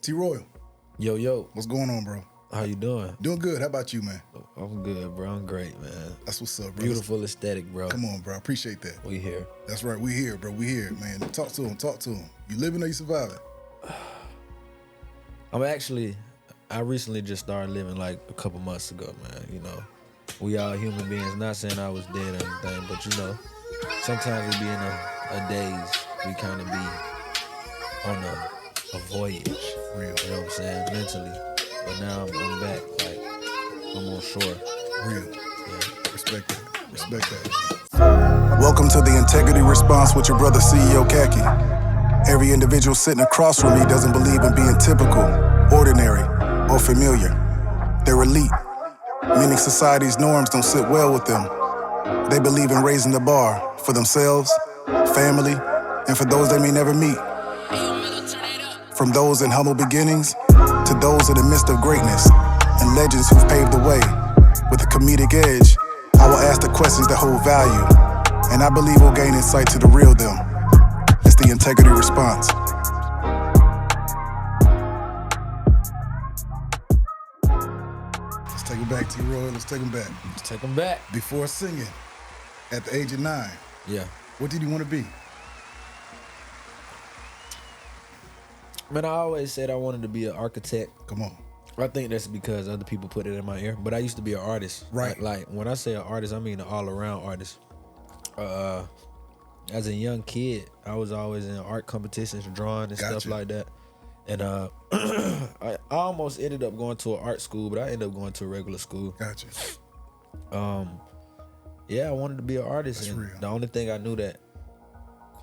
T-Royal. Yo. What's going on, bro? How you doing? Doing good. How about you, man? I'm good, bro. I'm great, man. That's what's up, bro. Beautiful aesthetic, bro. Come on, bro. I appreciate that. We here. That's right. We here, bro. We here, man. Talk to him. You living or you surviving? I recently just started living like a couple months ago, man. You know, we all human beings. Not saying I was dead or anything, but you know, sometimes we be in a daze. We kind of be on a voyage. Real. You know what I'm saying? Mentally. But now I'm back. Like, I'm on shore. Real. Yeah. Respect that. Welcome to the Integrity Response with your brother, CEO Khacki. Every individual sitting across from me doesn't believe in being typical, ordinary, or familiar. They're elite, meaning society's norms don't sit well with them. They believe in raising the bar for themselves, family, and for those they may never meet. From those in humble beginnings to those in the midst of greatness and legends who've paved the way. With a comedic edge, I will ask the questions that hold value, and I believe we'll gain insight to the real them. It's the Integrity Response. Let's take it back, T-Roy. Let's take him back. Let's take them back. Before singing, at the age of 9, Yeah. what did you want to be? Man, I always said I wanted to be an architect. Come on. I think that's because other people put it in my ear. But I used to be an artist. Right. Like when I say an artist, I mean an all-around artist. As a young kid, I was always in art competitions, drawing and stuff like that. And I almost ended up going to an art school, but I ended up going to a regular school. Gotcha. Yeah, I wanted to be an artist. That's and real. The only thing I knew that,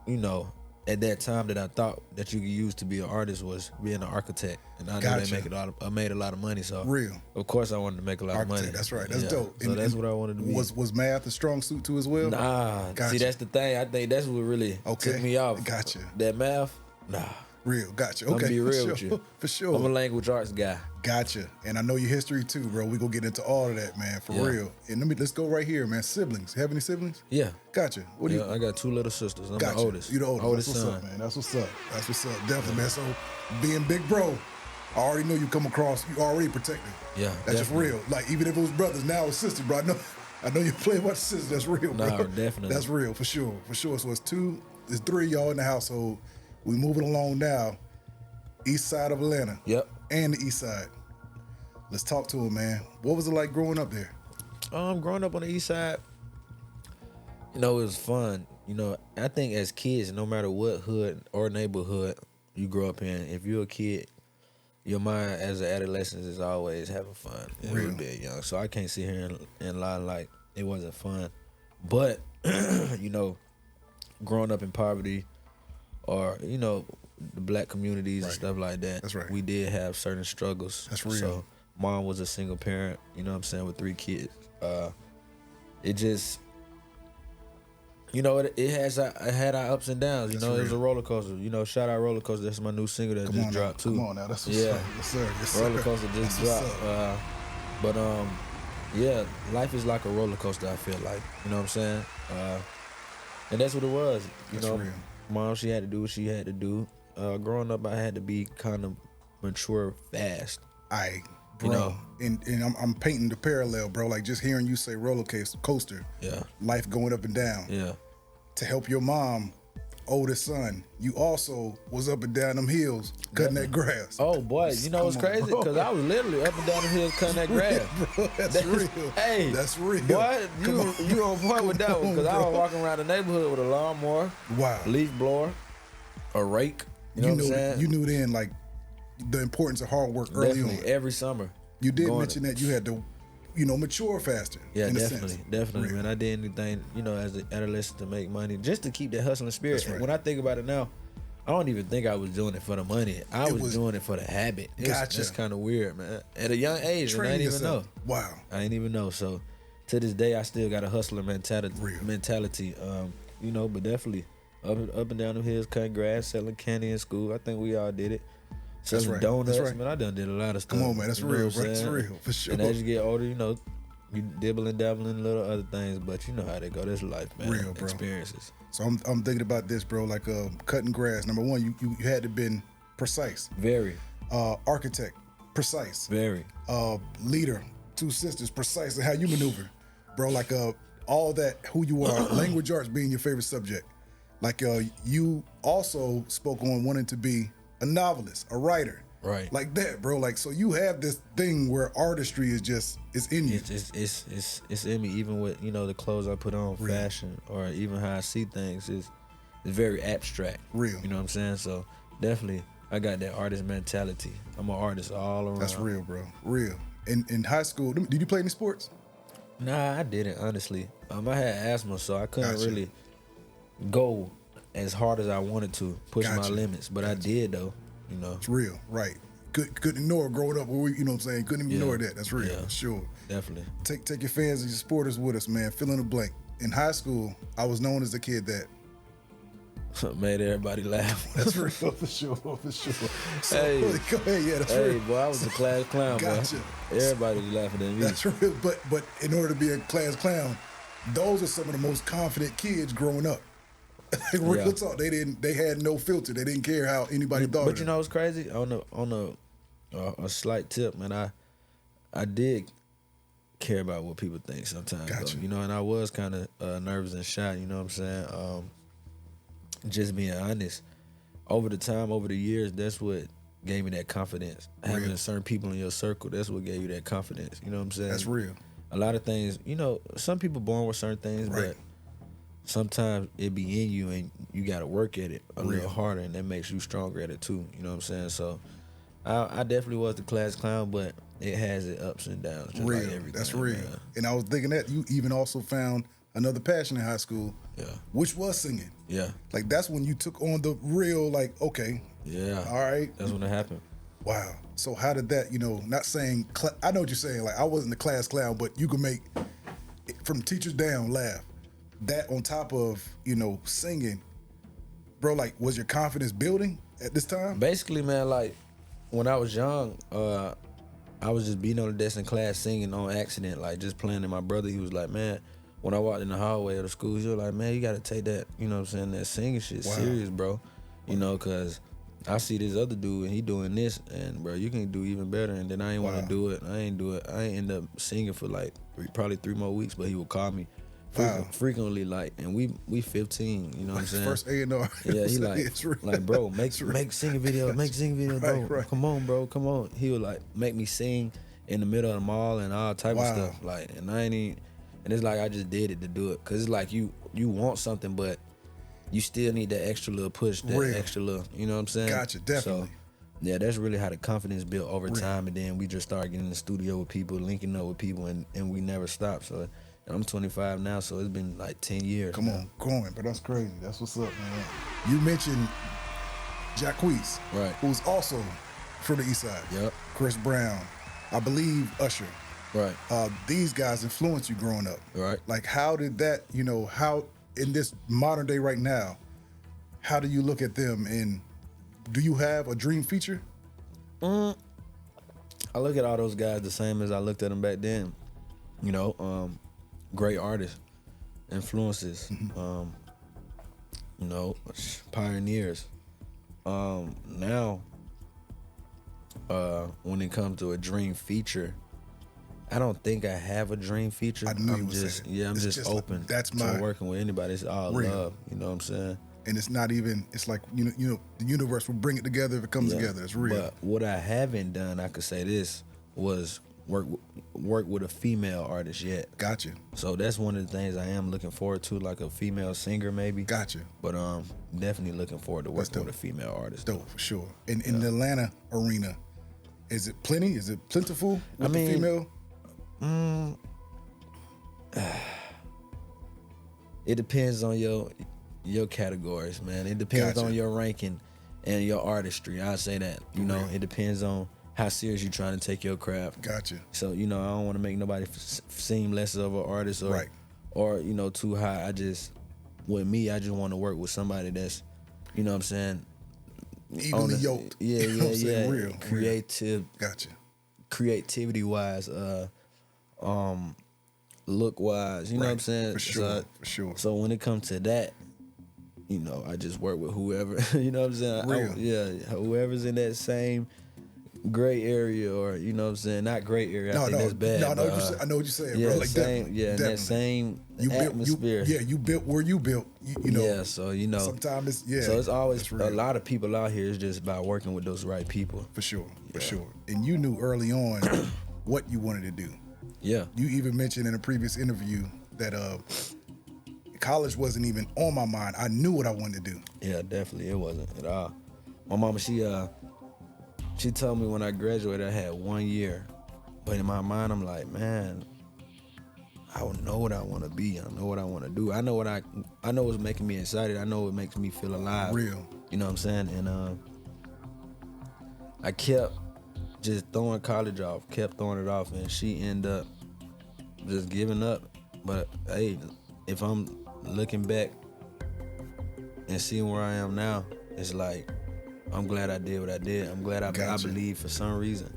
you know, at that time that I thought that you could use to be an artist was being an architect, and I knew I made a lot of money. So Real. Of course, I wanted to make a lot of money. That's right. That's dope. So that's what I wanted to be. Was math a strong suit too as well? Nah. Gotcha. See, that's the thing. I think that's what really took me off. Gotcha. That math. Nah. Real. Gotcha. I'm Okay. gonna be real for with sure. you. For sure. I'm a language arts guy. Gotcha. And I know your history too, bro. We gonna get into all of that, man. For real. And let's go right here, man. Siblings. Have any siblings? Yeah. Gotcha. What do you? I got 2 little sisters. I'm Gotcha. the oldest. You the oldest. Oldest That's son. what's up, man. That's what's up. That's what's up. Definitely, man. So being big bro, I already know you come across. You already protected. Yeah. That's definitely. just real. Like even if it was brothers, now it's sisters, bro. I know you play about sisters. That's real, bro. Nah, definitely. That's real for sure. For sure. So it's 3 y'all in the household. We moving along now. East side of Atlanta. Yep. And the east side. Let's talk to him, man. What was it like growing up there? Growing up on the east side, you know, it was fun. You know, I think as kids, no matter what hood or neighborhood you grow up in, if you're a kid, your mind as an adolescent is always having fun. It was being young. So I can't sit here and lie like it wasn't fun. But, you know, growing up in poverty or, you know, the black communities and stuff like that. That's right. We did have certain struggles. That's real. So mom was a single parent, you know what I'm saying, with 3 kids. It just, you know, it had our ups and downs. You know, it was a roller coaster. You know, shout out Rollercoaster. That's my new single that just dropped too. Come on now, that's what's up. Yes, sir. Yes, sir. Rollercoaster just dropped. But yeah, life is like a roller coaster. I feel like, you know what I'm saying, and that's what it was. You know, real. Mom, she had to do what she had to do. Growing up, I had to be kind of mature fast. Bro, You know? and I'm painting the parallel, bro. Like just hearing you say roller coaster, Yeah. life going up and down. Yeah. To help your mom, oldest son, you also was up and down them hills cutting that grass. Oh boy, you know what's Come on, crazy? bro. Because I was literally up and down the hills cutting that grass. Bro, that's real. Hey, That's real. Boy, you on point with that one? Because I was walking around the neighborhood with a lawnmower, Wow. leaf blower, a rake. You know what I'm saying? You knew then like the importance of hard work early Definitely, on. every summer. You did mention that you had to, mature faster. Yeah, in a definitely, sense. definitely, Real. man. I did anything, you know, as an adolescent to make money, just to keep that hustling spirit. That's right. When I think about it now, I don't even think I was doing it for the money. I was doing it for the habit. Gotcha. That's kind of weird, man. At a young age, and I Train didn't even know. yourself. Wow. I didn't even know. So, to this day, I still got a hustler mentality. Real. You know, but definitely up and down the hills, cutting grass, selling candy in school. I think we all did it. Selling right. donuts, That's right. man. I done did a lot of stuff. Come on, man. That's You know real, what I'm bro. That's saying? real, for sure. And as you get older, you know, you dibble and dabble in little other things, but you know how they go. That's life, man. Real, bro. Experiences. So I'm thinking about this, bro. Like cutting grass. Number one, you had to been precise. Very. Architect, precise. Very. Leader, 2 sisters, precise in how you maneuver, bro. Like all that, who you are, language arts being your favorite subject. Like you also spoke on wanting to be a novelist, a writer. Right. Like that, bro. Like, so you have this thing where artistry is just, it's in you. It's in me. Even with, you know, the clothes I put on, Real. fashion, or even how I see things, it's very abstract. Real. You know what I'm saying? So definitely, I got that artist mentality. I'm an artist all around. That's real, bro. Real. In high school, did you play any sports? Nah, I didn't, honestly. I had asthma, so I couldn't Gotcha. really go as hard as I wanted to, push my Gotcha. limits. But I Gotcha. did, though. You know, It's real, right? Couldn't ignore growing up. You know what I'm saying? Couldn't even ignore that. That's real, Yeah. for sure. definitely. Take your fans and your supporters with us, man. Fill in the blank. In high school, I was known as the kid that. Made everybody laugh. That's real, for sure, for sure. So, Hey. go ahead, yeah, that's Hey, real. boy, I was a class clown, Gotcha. bro. Everybody was laughing at me. That's real, but in order to be a class clown, those are some of the most confident kids growing up. Real Yeah. talk, they had no filter. They didn't care how anybody thought. But of you them. know what's crazy? On a slight tip, man, I did care about what people think sometimes. Gotcha. Though, you know, and I was kind of nervous and shy. You know what I'm saying? Just being honest. Over the years, that's what gave me that confidence. Having Real. certain people in your circle, that's what gave you that confidence. You know what I'm saying? That's real. A lot of things, you know, some people born with certain things, Right. but sometimes it be in you and you got to work at it a Real. little harder, and that makes you stronger at it too. You know what I'm saying? So I definitely was the class clown, but it has its ups and downs. Just Real. Like everything, That's real. man. And I was thinking that you even also found another passion in high school, Yeah. which was singing. Yeah. Like that's when you took on the real, like, okay, Yeah. all right, That's when it happened. wow. So how did that, not saying, I know what you're saying, like I wasn't the class clown, but you can make, from teachers down, laugh. That on top of, singing, bro, like was your confidence building at this time? Basically, man, like when I was young, I was just beating on the desk in class singing on accident, like just playing. And my brother, he was like, man, when I walked in the hallway of the school, he was like, man, you got to take that, you know what I'm saying, that singing shit Wow. serious, bro. You know, because I see this other dude and he doing this, and bro, you can do even better. And then I ain't want Wow. to do it. I ain't do it. I ain't end up singing for like probably 3 more weeks, but he would call me Wow. frequently, like, and we 15, you know what I'm saying? First A&R. Yeah, he like, It's real. like, bro, make It's real. singing videos, make singing videos, bro. Right. Come on, bro, come on. He would like make me sing in the middle of the mall and all type Wow. of stuff, like, and I ain't even, and it's like I just did it to do it, cause it's like you want something, but you still need that extra little push, that Real. extra little, you know what I'm saying? Gotcha, definitely. So, yeah, that's really how the confidence built over time, and then we just started getting in the studio with people, linking up with people, and we never stopped. So, and I'm 25 now, so it's been like 10 years. Come now. on, growing, but that's crazy. That's what's up, man. You mentioned Jacquees, Right. who's also from the Eastside. Yep. Chris Brown, I believe Usher. Right. These guys influenced you growing up. Right. Like, how did that, how in this modern day right now, how do you look at them, and do you have a dream feature? I look at all those guys the same as I looked at them back then. Great artists, influences, pioneers. Now, when it comes to a dream feature, I don't think I have a dream feature. I knew you I'm would just, say it. yeah, I'm It's just just like, open that's to my- working with anybody. It's all Real. love. You know what I'm saying? And it's not even, it's like, the universe will bring it together if it comes Yeah. together. It's real. But what I haven't done, I could say this, was work with a female artist yet. Gotcha. So that's one of the things I am looking forward to, like a female singer maybe. Gotcha. But definitely looking forward to That's working with a female artist. Dope, for sure. In the Atlanta arena, is it plenty? Is it plentiful with I mean, the female? It depends on your categories, man. It depends Gotcha. on your ranking and your artistry. I say that. It depends on how serious you're trying to take your craft. Gotcha. So, I don't want to make nobody seem less of an artist or, Right. or too high. With me, I just want to work with somebody that's, you know what I'm saying? Evenly yoked. Yeah, You know what I'm saying? yeah. Real. Creative, Gotcha. creativity wise, look wise, you know what I'm Right. saying? For sure. For sure. So when it comes to that, I just work with whoever, you know what I'm saying? Real. Whoever's in that same gray area, or you know what I'm saying, not gray area. I think that's bad. No, but, I know what you're saying, yeah, bro. Like same, definitely, yeah, definitely. that same You atmosphere. you built where you built. You know. Yeah, so you know, Sometimes it's So it's always real. a lot of people out here. It's just about working with those right people. For sure. And you knew early on what you wanted to do. Yeah. You even mentioned in a previous interview that college wasn't even on my mind. I knew what I wanted to do. Yeah, definitely, it wasn't at all. My mama, she told me when I graduated I had 1 year, but in my mind I'm like, man, I don't know what I want to be. I know what I want to do. I know what's making me excited. I know what makes me feel alive. Real. You know what I'm saying? And I kept just throwing college off, kept throwing it off, and she ended up just giving up. But hey, if I'm looking back and seeing where I am now, it's like, I'm glad I did what I did. I'm glad I believed for some reason.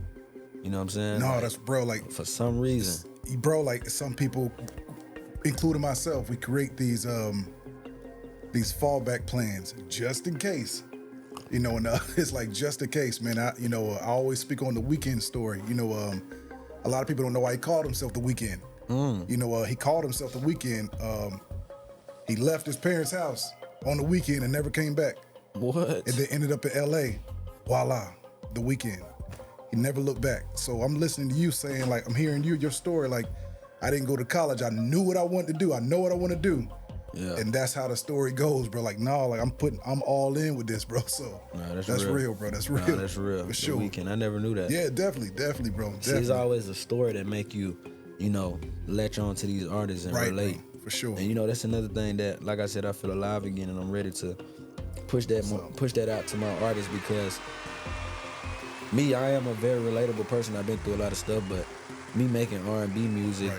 You know what I'm saying? No, like, that's, bro, like, for some reason. Bro, like, some people, including myself, we create these fallback plans just in case. You know, and it's like, just in case, man. I always speak on the Weekend story. You know, a lot of people don't know why he called himself the Weekend. You know, he called himself the Weekend. He left his parents' house on the weekend and never came back. What? And then ended up in LA. Voila, the Weekend. He never looked back. So I'm listening to you saying, like, I'm hearing your story, like, I didn't go to college. I knew what I wanted to do. I know what I want to do. Yeah. And that's how the story goes, bro. Like, no, like, I'm all in with this, bro. So nah, that's real, bro. That's real. Nah, that's real. For sure. The Weekend. I never knew that. Yeah, definitely, bro. See, there's always a story that make you, latch on to these artists and relate. Bro, for sure. And that's another thing that, like I said, I feel alive again, and I'm ready to push that out to my artists, because me, I am a very relatable person. I've been through a lot of stuff, but me making R&B music,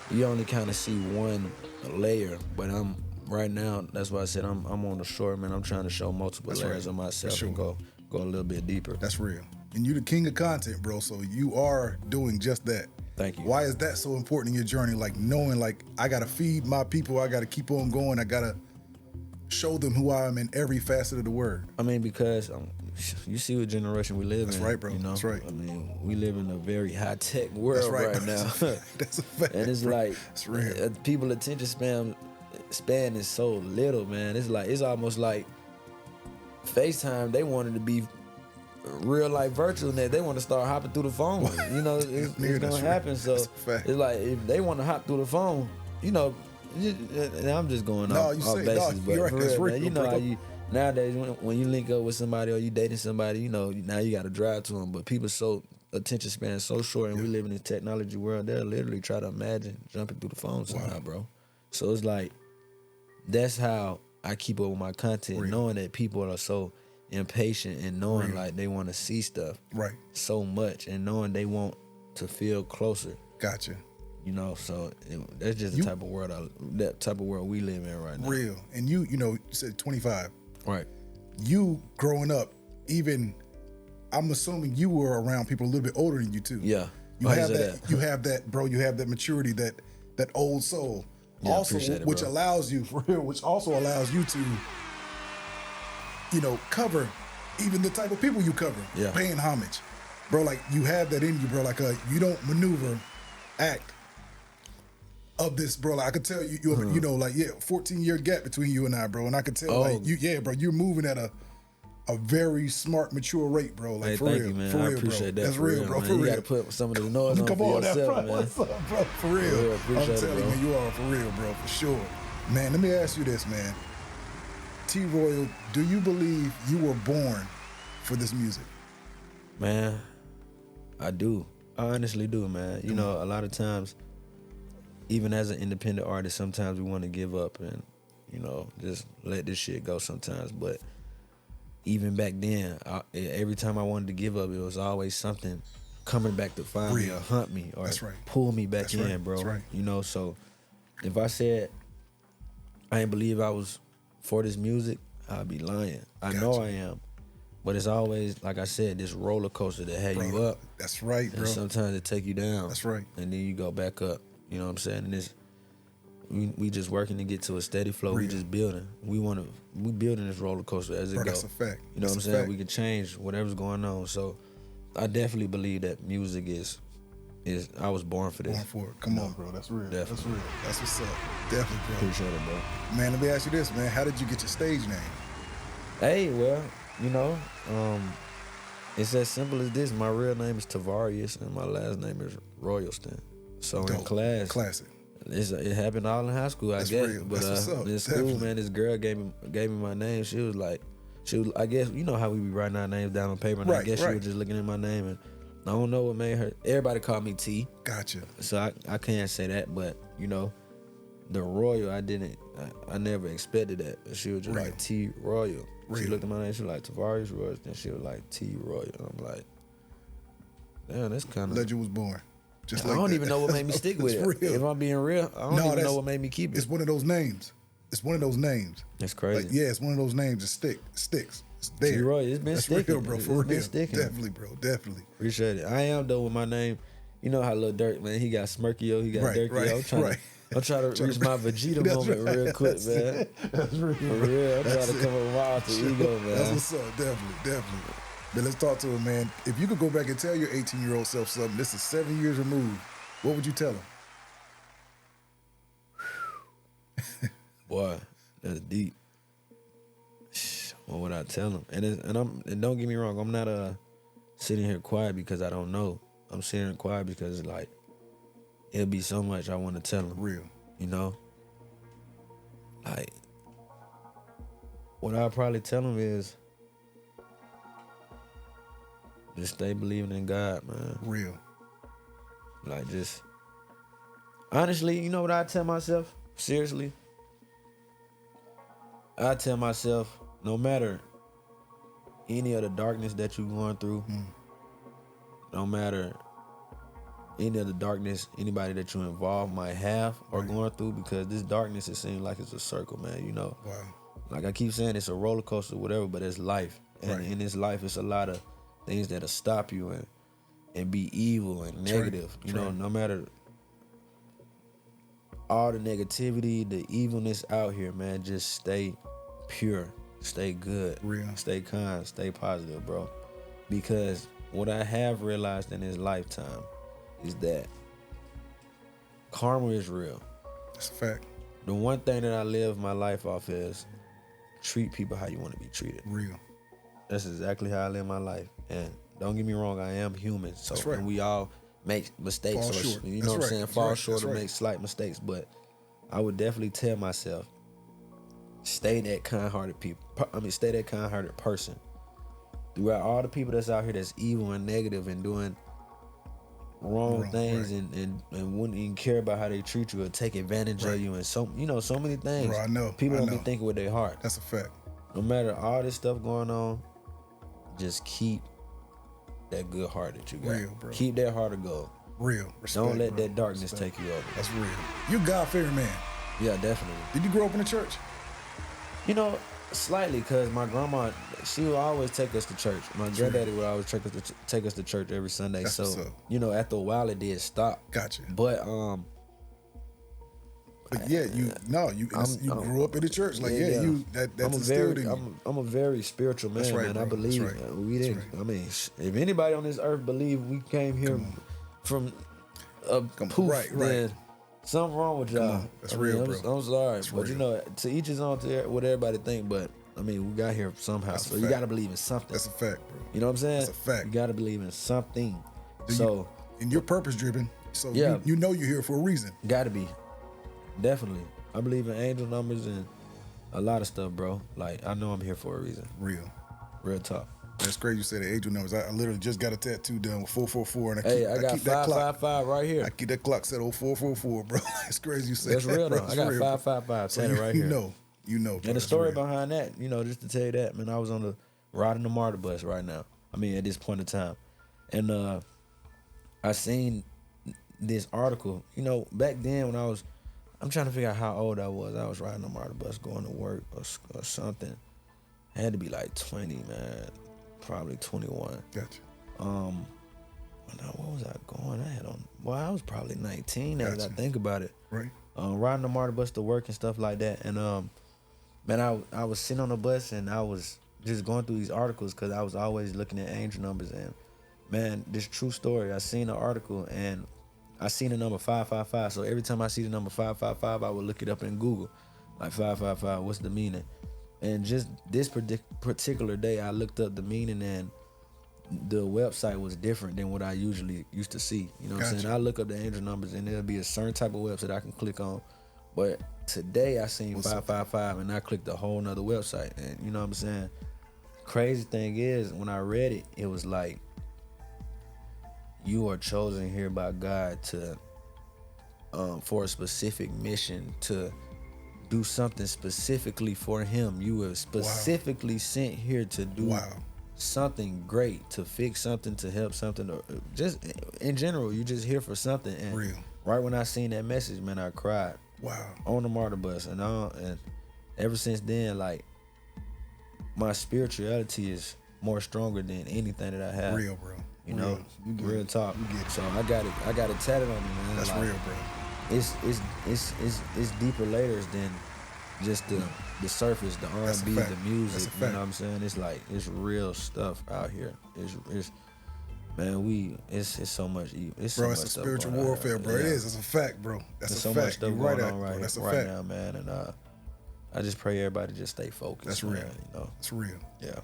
you only kind of see one layer. But I'm right now. That's why I said I'm on the shore, man. I'm trying to show multiple layers of myself and go a little bit deeper. That's real. And you the king of content, bro. So you are doing just that. Thank you. Why is that so important in your journey? Like, knowing, like, I gotta feed my people. I gotta keep on going. I gotta show them who I am in every facet of the word. I mean, because you see what generation we live in. That's right, bro. That's right. I mean, we live in a very high-tech world right now. That's a fact. And it's bro. like, it's real. People attention span is so little, man. It's almost like FaceTime. They wanted to be real life virtual, and they want to start hopping through the phone. It's gonna happen. So it's like, if they want to hop through the phone, and I'm just going off basis, but you're right. for real, man, how nowadays when you link up with somebody or you dating somebody, now you got to drive to them. But people so attention span is so short, and we live in this technology world. They'll literally try to imagine jumping through the phone somehow, bro. So it's like, that's how I keep up with my content, knowing that people are so impatient, and knowing like they want to see stuff so much, and knowing they want to feel closer. Gotcha. So that's just the type of world we live in right now. Real. And you said 25. Right. You growing up, even, I'm assuming you were around people a little bit older than you too. Yeah. You have that. You have that, bro. You have that maturity, that old soul. Yeah, also, which allows you, for real, which also allows you to, cover even the type of people you cover. Yeah. Paying homage, bro. Like, you have that in you, bro. Like, you don't maneuver, act of this, bro. Like, I could tell you, 14-year gap between you and I, bro. And I could tell, bro, you're moving at a very smart, mature rate, bro. Like, for thank real, you, man. for I real, appreciate bro. that. That's real, bro. Man. For real. You got to put some of the noise on for yourself, man. What's up, bro? For real. I'm telling you, you are for real, bro. For sure, man. Let me ask you this, man. T Royal, do you believe you were born for this music? Man, I do. I honestly do, man. A lot of times, even as an independent artist, sometimes we want to give up and, just let this shit go sometimes. But even back then, every time I wanted to give up, it was always something coming back to find me or hunt me or pull me back in, bro. That's right. So if I said I didn't believe I was for this music, I'd be lying. I know I am. But it's always, like I said, this roller coaster that had you up. That's right, bro. And sometimes it take you down. That's right. And then you go back up. You know what I'm saying? And we just working to get to a steady flow. We just building. We building this roller coaster as it goes. That's a fact. You know what I'm saying? We can change whatever's going on. So I definitely believe that music is I was born for this. Born for it. Come on, bro. That's real. Definitely. That's real. That's what's up. Definitely, bro. Appreciate it, bro. Man, let me ask you this, man. How did you get your stage name? Hey, well, it's as simple as this. My real name is Tavarius, and my last name is Royalston. So in class, Classic. it happened all in high school, I guess. Real. But That's what's up. in school, Definitely. man, this girl gave me my name. She was, I guess, you know how we be writing our names down on paper, and I Right, guess she right. was just looking at my name, and I don't know what made her. Everybody called me T, Gotcha. so I can't say that, but the Royal, I never expected that. But she was just Real. like T Royal. She Real. looked at my name, she was like Tavarius Royal, then she was like T Royal. I'm like, damn, that's kind of. Legend was born. Just I like don't that. even know what made me stick with it. Real. If I'm being real, I don't even know what made me keep it. It's one of those names. It's one of those names. That's crazy. Like, yeah, it's one of those names that sticks. It's there. T-Roy, it's been That's sticking. real, bro. It's For been real. sticking. Definitely, bro. Definitely. Appreciate it. I am though with my name. You know how Lil Durk, man, he got Smirkio, he got Right, Durkio. right, I'm trying right. to reach my Vegeta That's moment right. real quick, That's man. it. That's real. For real, I'm trying to come up with my alter ego, man. That's what's up. Definitely. But let's talk to him, man. If you could go back and tell your 18-year-old self something, this is 7 years removed, what would you tell him? Boy, that's deep. What would I tell him? And don't get me wrong, I'm not sitting here quiet because I don't know. I'm sitting here quiet because it'll be so much I want to tell him. Real. Like, what I'll probably tell him is just stay believing in God, man. Real. Like, just honestly, you know what I tell myself? Seriously, I tell myself, no matter any of the darkness that you're going through, no matter any of the darkness anybody that you involved might have or going through, because this darkness, it seems like it's a circle, man. Wow. Like I keep saying, it's a roller coaster, whatever, but it's life. And Right. in this life, it's a lot of things that'll stop you and be evil and negative. No matter all the negativity, the evilness out here, man, just stay pure, stay good, Real. stay kind, stay positive, bro. Because what I have realized in this lifetime is that karma is real. That's a fact. The one thing that I live my life off is treat people how you want to be treated. Real. That's exactly how I live my life. And don't get me wrong, I am human. So That's right. and we all make mistakes. Fall or short. You That's know what I'm right. saying? That's Fall right. short That's or right. make slight mistakes. But I would definitely tell myself, stay that kind-hearted stay that kind-hearted person. Throughout all the people that's out here that's evil and negative and doing wrong things, right. and wouldn't even care about how they treat you or take advantage Right. of you and so many things. Bro, I know. People I don't know. be thinking with their heart. That's a fact. No matter all this stuff going on, just keep that good heart that you got. Real, bro. Keep that heart of gold. Real. Respect, Don't let bro. that darkness Respect. take you over. That's real. You God-fearing man. Yeah, definitely. Did you grow up in the church? Slightly, because my grandma, she would always take us to church. My granddaddy would always take us to church every Sunday. That's what's So, up. after a while it did stop. Gotcha. But But yeah, you grew up in the church. Like, that's instilled in you. I'm a very spiritual man, That's right, man. bro. I believe That's right. we That's didn't. right. I mean, if anybody on this earth believe we came here from a poof, Right. then something wrong with y'all. on. That's real, bro. I'm sorry, That's but real. to each his own. To what everybody think, but I mean, we got here somehow. That's a So you fact. got to believe in something. That's a fact, bro. You know what I'm saying? That's a fact. You got to believe in something. And you're purpose driven. So Yeah. you know you're here for a reason. Got to be. Definitely. I believe in angel numbers and a lot of stuff, bro. Like, I know I'm here for a reason. Real. Real talk. That's crazy you said the angel numbers. I literally just got a tattoo done with 444, and I got keep that clock. 555 right here. I keep that clock set on 444, bro. It's crazy you said That's that, real, bro. though. It's I got real. 555 So tatted right here. You know. Bro, And the that's story real. behind that, just to tell you that, man, I was on the riding the MARTA bus right now. I mean, at this point in time. And I seen this article. Back then when I'm trying to figure out how old I was. I was riding the MARTA bus going to work or something. I had to be like 20, man. Probably 21. Gotcha. What was I going? I was probably 19 now that I Gotcha. think about it. Right. Riding the MARTA bus to work and stuff like that. And man, I was sitting on the bus and I was just going through these articles because I was always looking at angel numbers. And Man, this true story. I seen an article and I seen the number 555. So every time I see the number 555, I would look it up in Google. Like 555, what's the meaning? And just this particular day, I looked up the meaning and the website was different than what I usually used to see. You know what I'm saying? I look up the angel numbers and there'll be a certain type of website I can click on. But today I seen 555 and I clicked a whole nother website. And you know what I'm saying? Crazy thing is, when I read it, it was like, you are chosen here by God to for a specific mission, to do something specifically for him. You were specifically sent here to do something great, to fix something, to help something, or just in general, you just here for something. And right when I seen that message, man, I cried. On the martyr bus. And ever since then, like, my spirituality is more stronger than anything that I have. Real, bro. You know, real talk. So I got it tatted on me, man. That's like, real, bro. It's deeper layers than just the surface, the R&B, the music. You know what I'm saying? It's like, it's real stuff out here. It's man, it's so much. It's bro, so it's much a spiritual warfare, bro. It is. It's a fact, bro. That's There's a so fact. much stuff You're going on right fact. now, man. And I just pray everybody just stay focused. That's real. Man, you know? It's real. Yeah.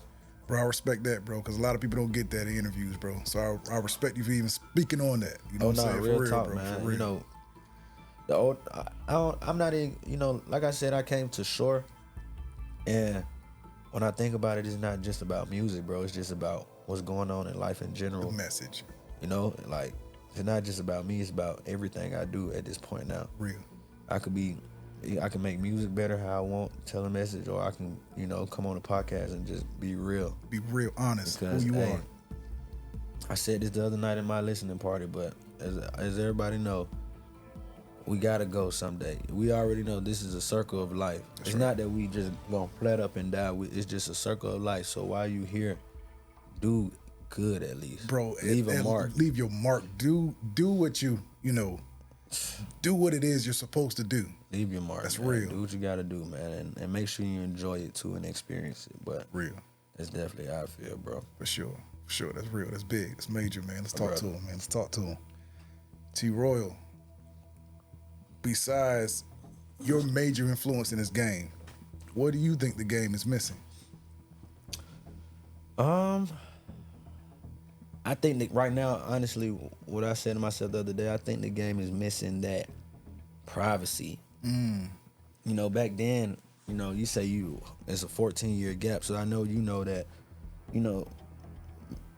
Bro, I respect that, bro, because a lot of people don't get that in interviews, bro. So I respect you for even speaking on that. You know what I'm saying? Real for real, talk, bro. Man. For real. You know, the old, I'm not in, you know, like I said, I came to shore, and when I think about it, it's not just about music, bro. It's just about what's going on in life in general. The message. You know, like, it's not just about me, it's about everything I do at this point now. Real. I can make music better how I want, tell a message, or I can, you know, come on a podcast and just be real. Be real, honest, because, who you are. I said this the other night in my listening party, but as everybody know, we gotta go someday. We already know this is a circle of life. It's not that we just gonna flat up and die. It's just a circle of life. So while you here, do good at least. Bro, leave a mark. Leave your mark. Do what you know. Do what it is you're supposed to do. Leave your mark. That's man. real. Do what you gotta do, man, and make sure you enjoy it too and experience it. But real. That's definitely how I feel, bro. For sure. That's real. That's big. That's major, man. Let's talk to him, man. Let's talk to him. T Royal. Besides your major influence in this game, what do you think the game is missing? I think that right now, honestly, what I said to myself the other day, I think the game is missing that privacy. You know, back then, you know, you say it's a 14-year gap, so I know you know that, you know,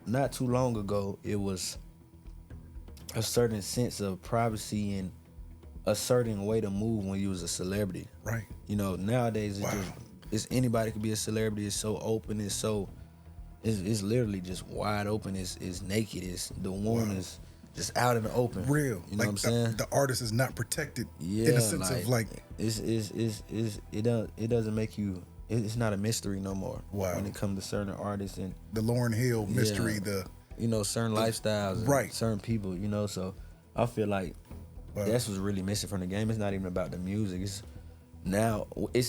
not too long ago, it was a certain sense of privacy and a certain way to move when you was a celebrity. Right. You know, nowadays it's anybody could be a celebrity. It's so open. It's literally just wide open. It's naked. It's the woman is just out in the open. Real. You know what I'm saying? The artist is not protected in the sense of like it doesn't make you. It's not a mystery no more. Wow. When it comes to certain artists and the Lauryn Hill mystery, you know, certain lifestyles, and certain people. You know, so I feel like that's what's really missing from the game. It's not even about the music. It's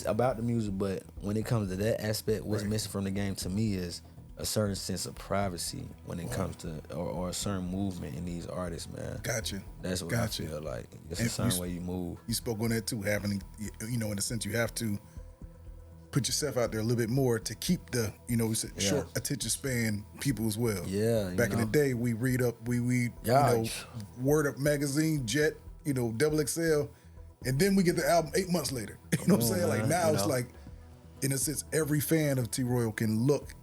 about the music, but when it comes to that aspect, what's missing from the game to me is a certain sense of privacy when it comes to or a certain movement in these artists, man. Gotcha. That's what I feel like. It's a certain way you move. You spoke on that too, having, you know, in a sense you have to put yourself out there a little bit more to keep the, you know, short attention span people as well. Yeah. Back in the day, we read, you know, Word Up magazine, Jet, you know, Double XL, and then we get the album 8 months later. You know what I'm saying? Like now it's like, in a sense, every fan of T Royal can look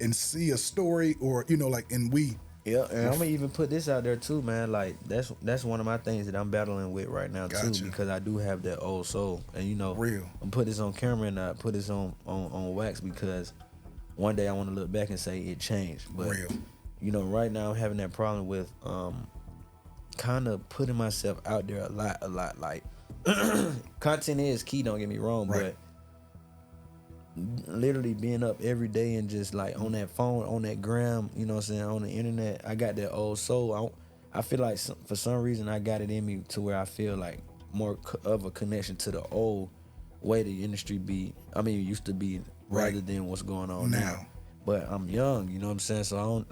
and see a story, or, you know, like, and we. Yeah, and I'm gonna even put this out there too, man. Like that's one of my things that I'm battling with right now too, because I do have that old soul, and you know, I'm put this on camera and I put this on wax because one day I want to look back and say it changed. But you know, right now I'm having that problem with kind of putting myself out there a lot. Like content is key, don't get me wrong, but literally being up every day and just like on that phone, on that gram, you know what I'm saying, on the internet, I got that old soul. I feel like for some reason I got it in me to where I feel like more of a connection to the old way the industry used to be rather than what's going on now. But I'm young, you know what I'm saying? So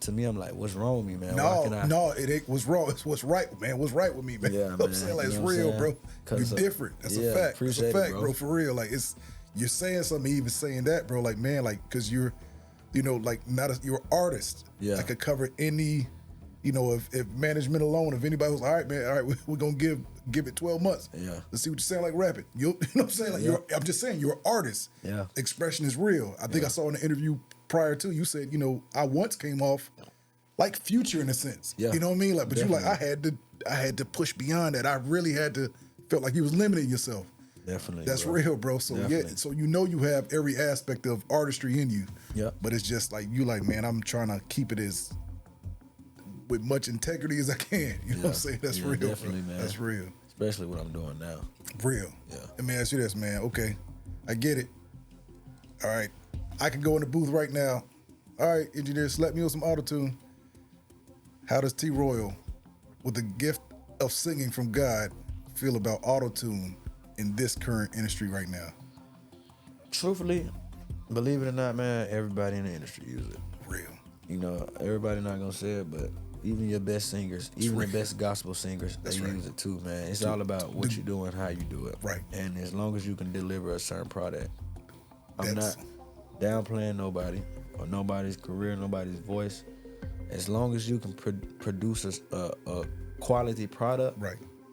to me, I'm like, what's wrong with me, man? No, it ain't what's wrong. It's what's right, man. What's right with me, man? Yeah, You know what I'm saying? Like, it's real, bro. You're different. That's a fact. That's a fact, bro. For real. Like, you're saying something, even saying that, bro. Like, man, like, because you're, like, you're an artist. Yeah. I could cover any, if management alone, if anybody was, all right, man, all right, we're going to give it 12 months. Yeah. Let's see what you sound like rapping. You know what I'm saying? Like, I'm just saying, you're an artist. Yeah. Expression is real. I think I saw in the interview prior to, you said, I once came off like Future in a sense. Yeah. You know what I mean? Like, but Definitely. you like, I had to push beyond that. I really felt like you was limiting yourself. Definitely. That's bro. real, bro. So Definitely. so you have every aspect of artistry in you. Yeah. But it's just like you like, man, I'm trying to keep it as with much integrity as I can. You know what I'm saying? That's real, definitely, bro. man. That's real. Especially what I'm doing now. Real. Yeah. Let me ask you this, man. Okay. I get it. All right. I can go in the booth right now. All right, engineer, slap me on some auto-tune. How does T Royal, with the gift of singing from God, feel about auto-tune in this current industry right now? Truthfully, believe it or not, man, everybody in the industry uses it. Real. Everybody not gonna say it, but even your best singers, even the best gospel singers, they use it too, man. It's all about what you do and how you do it. Right. And as long as you can deliver a certain product, I'm not downplaying nobody or nobody's career, nobody's voice. As long as you can produce a quality product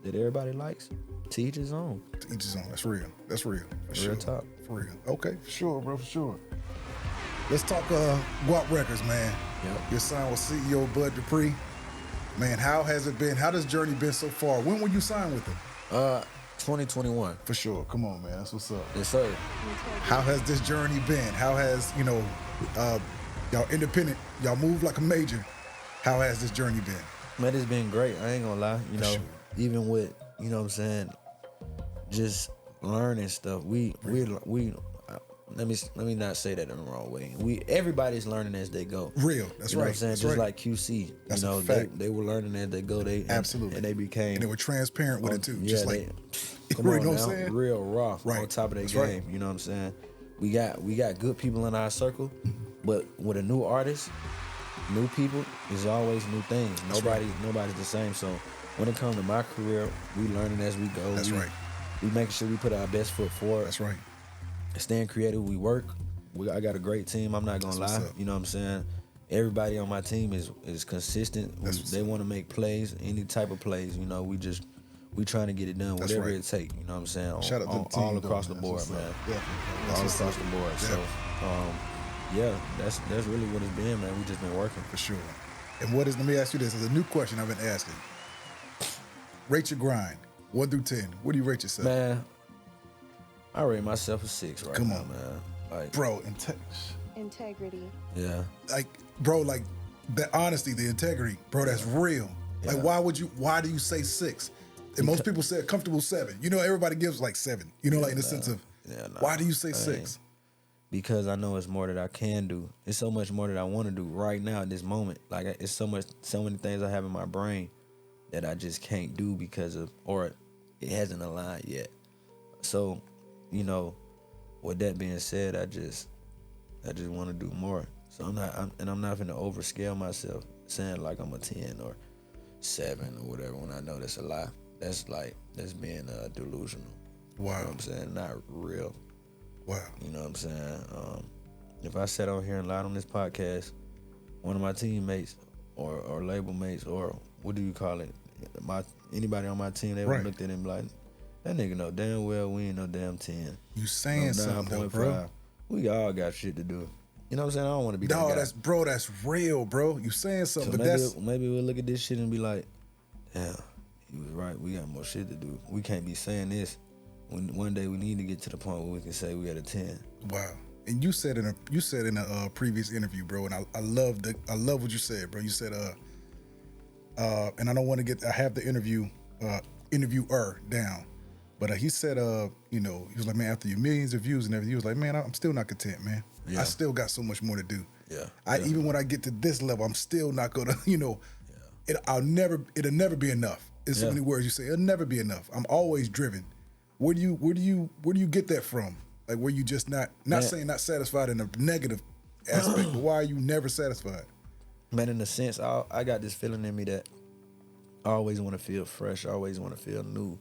that everybody likes, to each his own. To each his own. That's real. That's real. For sure. Real talk. For real. Okay, for sure, bro. For sure. Let's talk Guap Records, man. Yep. You're signed with CEO Bud Dupree. Man, how has it been? How does journey been so far? When were you signed with him? 2021. For sure. Come on, man. That's what's up. Yes, sir. How has this journey been? How has, y'all independent, y'all move like a major. How has this journey been? Man, it's been great. I ain't gonna lie. Sure. Even with, you know what I'm saying, just learning stuff. We let me not say that in the wrong way. Everybody's learning as they go. Real. That's you know right. What I'm saying? That's just right. like QC. That's you know, a fact. they were learning as they go. Absolutely. And they became. And they were transparent with it too. Yeah, just like come you on know now, what I'm saying? real raw Right. on top of their That's game. right. You know what I'm saying? We got good people in our circle, but with a new artist, new people is always new things. Nobody's the same. So when it comes to my career, we learning as we go. That's right. We making sure we put our best foot forward. That's right. Staying creative, we work. I got a great team. I'm not gonna lie. You know what I'm saying? Everybody on my team is consistent. They want to make plays, any type of plays. You know, we trying to get it done, whatever it take. You know what I'm saying? Shout out to the team, all across the board, man. All across the board. So, that's really what it's been, man. We just been working. For sure. And let me ask you this. It's a new question I've been asking. Rate your grind, 1 through 10. What do you rate yourself? Man, I rate myself a 6 right Come now, on, man. Like, bro, integrity. Yeah. Like, bro, like the honesty, the integrity, bro, that's real. Like, why do you say 6? And most people say a comfortable 7. You know, everybody gives like 7. You know, like in the sense of, why do you say 6? Because I know it's more that I can do. It's so much more that I want to do right now at this moment. Like, it's so many things I have in my brain that I just can't do because of, or it hasn't aligned yet. So, you know, with that being said, I just want to do more. So I'm not gonna overscale myself saying like I'm a 10 or 7 or whatever when I know that's a lie. That's being delusional. Wow. You know what I'm saying? Not real. Wow. You know what I'm saying? If I sat on here and lied on this podcast, one of my teammates or label mates or what do you call it? Anybody on my team, they would look at him like, that nigga know damn well we ain't no damn 10. You saying something though, bro. We all got shit to do. You know what I'm saying? I don't want to be that guy. That's real, bro. You saying something, so but maybe we'll look at this shit and be like, yeah, he was right. We got more shit to do. We can't be saying this when one day we need to get to the point where we can say we got a 10. Wow. And you said in a previous interview, bro, and I love what you said, bro. You said and I don't want to I have the interviewer down. But he said, he was like, man, after your millions of views and everything, he was like, man, I'm still not content, man. Yeah. I still got so much more to do. Yeah. Even when I get to this level, I'm still not gonna, it'll never be enough. In so many words you say, it'll never be enough. I'm always driven. Where do you get that from? Like, where you just not saying not satisfied in a negative aspect, but why are you never satisfied? Man, in a sense, I got this feeling in me that I always want to feel fresh. I always want to feel new.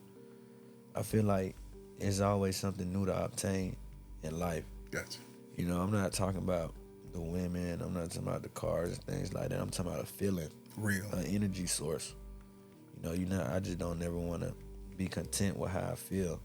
I feel like there's always something new to obtain in life. Gotcha. You know, I'm not talking about the women. I'm not talking about the cars and things like that. I'm talking about a feeling. Real. An energy source. You know, I just don't never want to be content with how I feel.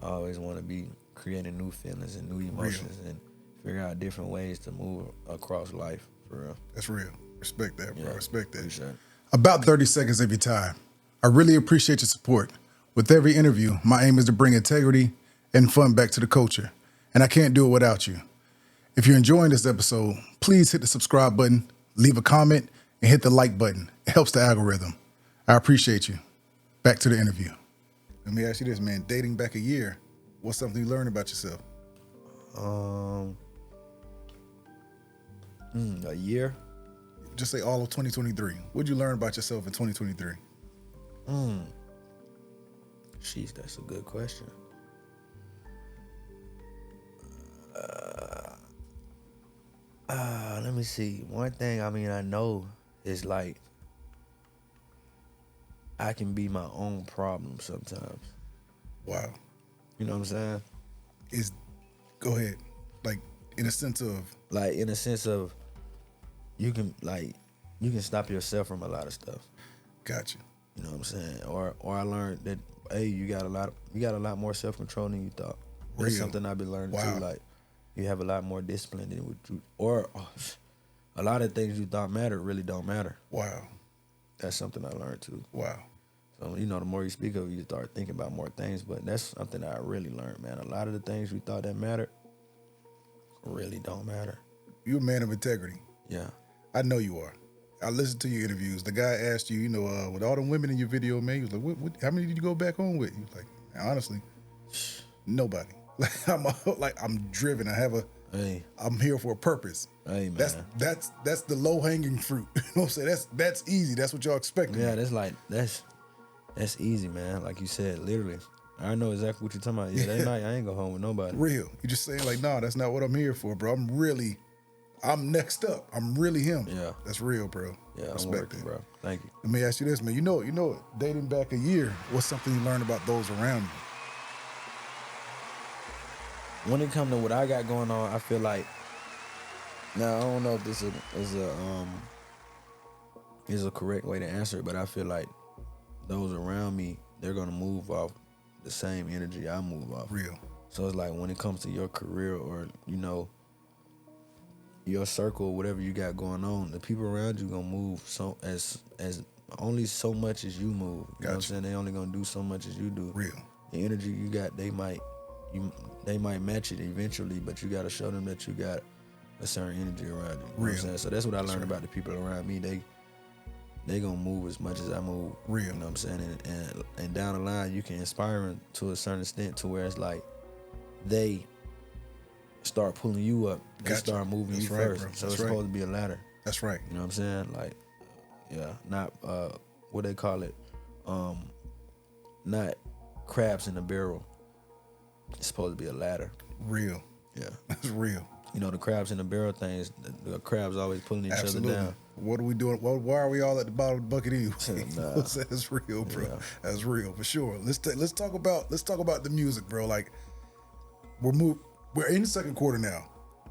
I always want to be creating new feelings and new emotions and figure out different ways to move across life, for real. That's real. Respect that, bro. Yeah, Respect that. appreciate it. About 30 seconds of your time. I really appreciate your support. With every interview, my aim is to bring integrity and fun back to the culture, and I can't do it without you. If you're enjoying this episode, please hit the subscribe button, leave a comment, and hit the like button. It helps the algorithm. I appreciate you. Back to the interview. Let me ask you this, man. Dating back a year, what's something you learned about yourself? A year? Just say all of 2023. What'd you learn about yourself in 2023? Sheesh, that's a good question. Let me see. One thing, I know is like I can be my own problem sometimes. Wow. You know what I'm saying? Go ahead. Like, in a sense of? Like, in a sense of you can stop yourself from a lot of stuff. Gotcha. You know what I'm saying? Or I learned that, hey, you got a lot more self-control than you thought. That's Real. something I've been learning Wow. too. Like, you have a lot more discipline than what you, or a lot of things you thought mattered really don't matter. Wow. That's something I learned too. Wow. So, you know, the more you speak of it, you start thinking about more things. But that's something that I really learned, man. A lot of the things we thought that mattered really don't matter. You're a man of integrity. Yeah. I know you are. I listened to your interviews. The guy asked you, with all the women in your video, man, he was like, how many did you go back home with? You was like, honestly, nobody. I'm driven. I'm here for a purpose. Hey, man. That's the low hanging fruit. You know what I'm saying? That's easy. That's what y'all expecting. Yeah, that's easy, man. Like you said, literally. I know exactly what you're talking about. Yeah, that night I ain't go home with nobody. Real. You just saying like, nah, that's not what I'm here for, bro. I'm next up. I'm really him. Yeah. That's real, bro. Yeah, Respect I'm working, that. bro. Thank you. Let me ask you this, man. You know, dating back a year, what's something you learned about those around you? When it comes to what I got going on, I feel like, now I don't know if this is a correct way to answer it, but I feel like those around me, they're gonna move off the same energy I move off. Real. So it's like when it comes to your career or, your circle, whatever you got going on, the people around you gonna move so as only so much as you move. You know what I'm saying? They only gonna do so much as you do. Real. The energy you got, they might match it eventually, but you gotta show them that you got a certain energy around you. You know what I'm saying? So that's what I learned about the people around me. They gonna move as much as I move. Real. You know what I'm saying? And down the line, you can inspire them to a certain extent to where it's like they start pulling you up. They start moving you first. Bro. So it's supposed to be a ladder. That's right. You know what I'm saying? Like, yeah, not what they call it, not crabs in a barrel. It's supposed to be a ladder. Real. Yeah, that's real. You know, the crabs in the barrel things, the crabs always pulling each other down. What are we doing? Why are we all at the bottom of the bucket anyway? Nah. That's real, bro. Yeah. That's real for sure. Let's talk about the music, bro. Like we're in the second quarter now.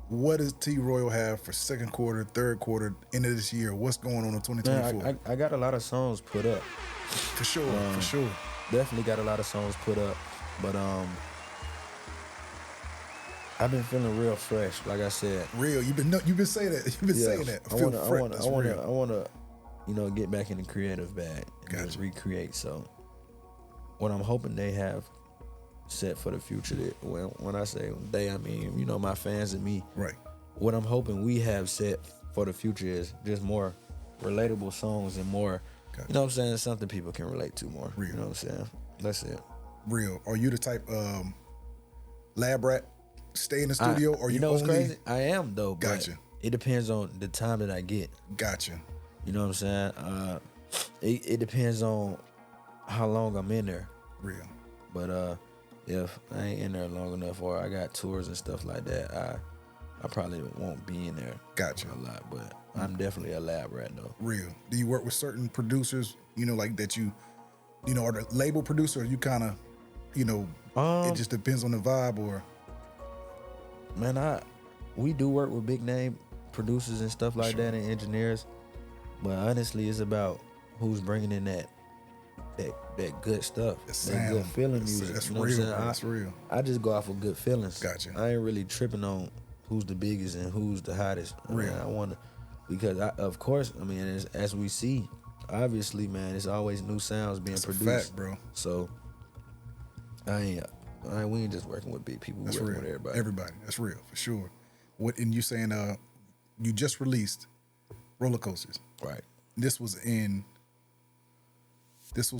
What does T Royal have for second quarter, third quarter, end of this year? What's going on in 2024? Man, I got a lot of songs put up. For sure. Definitely got a lot of songs put up, but I've been feeling real fresh, like I said. Real. You've been saying that. You've been saying that. I wanna, get back in the creative bag and just recreate. So, what I'm hoping they have set for the future. When I say they, I mean my fans and me. Right. What I'm hoping we have set for the future is just more relatable songs and more. You know what I'm saying? Something people can relate to more. Real. You know what I'm saying? That's it. Real. Are you the type lab rat? Stay in the studio, or you know what's crazy? I am though. Gotcha. It depends on the time that I get. Gotcha. You know what I'm saying? It depends on how long I'm in there. Real. But if I ain't in there long enough, or I got tours and stuff like that, I probably won't be in there Gotcha. a lot, but I'm definitely a lab rat though. Real. Do you work with certain producers, like that you are the label producer, or you kind of, it just depends on the vibe, or? Man, we do work with big name producers and stuff like that and engineers, but honestly, it's about who's bringing in that good stuff, that good feeling music. That's you know real. what I'm saying? That's real. I just go off of good feelings. Gotcha. I ain't really tripping on who's the biggest and who's the hottest. Real. I want to, because of course, I mean, as we see, obviously, man, it's always new sounds being That's produced. a fact, bro. So we ain't just working with big people. That's we're real. working with everybody. Everybody. That's real for sure. And you saying you just released Rollercoasters. Right. This was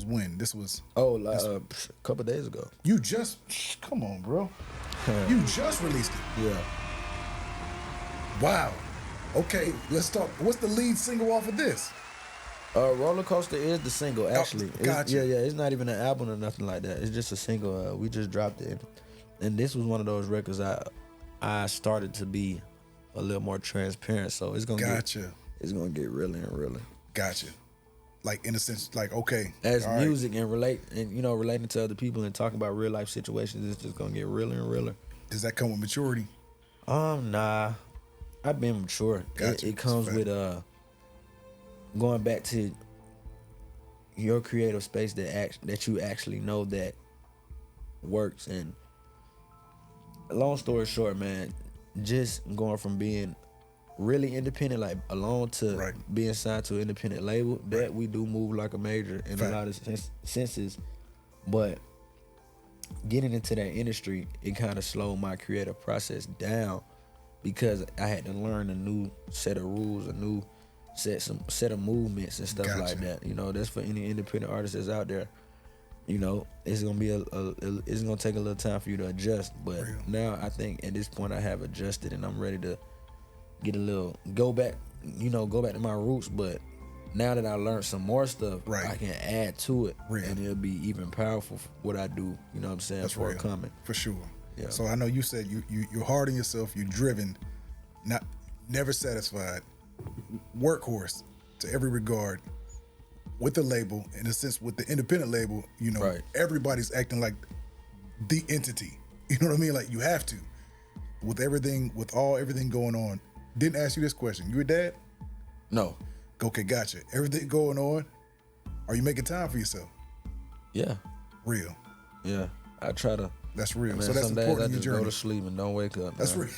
when? This was a couple days ago. You just come on, bro. You just released it. Yeah. Wow. Okay, let's talk. What's the lead single off of this? Rollercoaster is the single, actually. Gotcha. Yeah. It's not even an album or nothing like that. It's just a single. We just dropped it, and this was one of those records I started to be a little more transparent. So it's gonna it's gonna get realer and realer. Gotcha. Like in a sense, like okay, as music and relating to other people and talking about real life situations, it's just gonna get realer and realer. Does that come with maturity? Nah. I've been mature. Gotcha. It comes with going back to your creative space that you actually know that works. And long story short, man, just going from being really independent, like alone, to being signed to an independent label, that we do move like a major in a lot of senses. But getting into that industry, it kind of slowed my creative process down, because I had to learn a new set of rules, a new set of movements and stuff like that. That's for any independent artist that's out there. It's gonna be it's gonna take a little time for you to adjust. But now I think at this point I have adjusted and I'm ready to get go back to my roots. But now that I learned some more stuff, I can add to it, and it'll be even powerful for what I do. You know what I'm saying? That's for coming for sure. Yeah. So I know you said you're hard on yourself, you're driven, never satisfied, workhorse to every regard. With the label, in a sense, with the independent label, everybody's acting like the entity. You know what I mean? Like you have to. With everything going on. Didn't ask you this question. You a dad? No. Okay, gotcha. Everything going on. Are you making time for yourself? Yeah. Real. Yeah. I try to. That's real. Man, so that's some days important I in your just journey. go to sleep and don't wake up. That's real.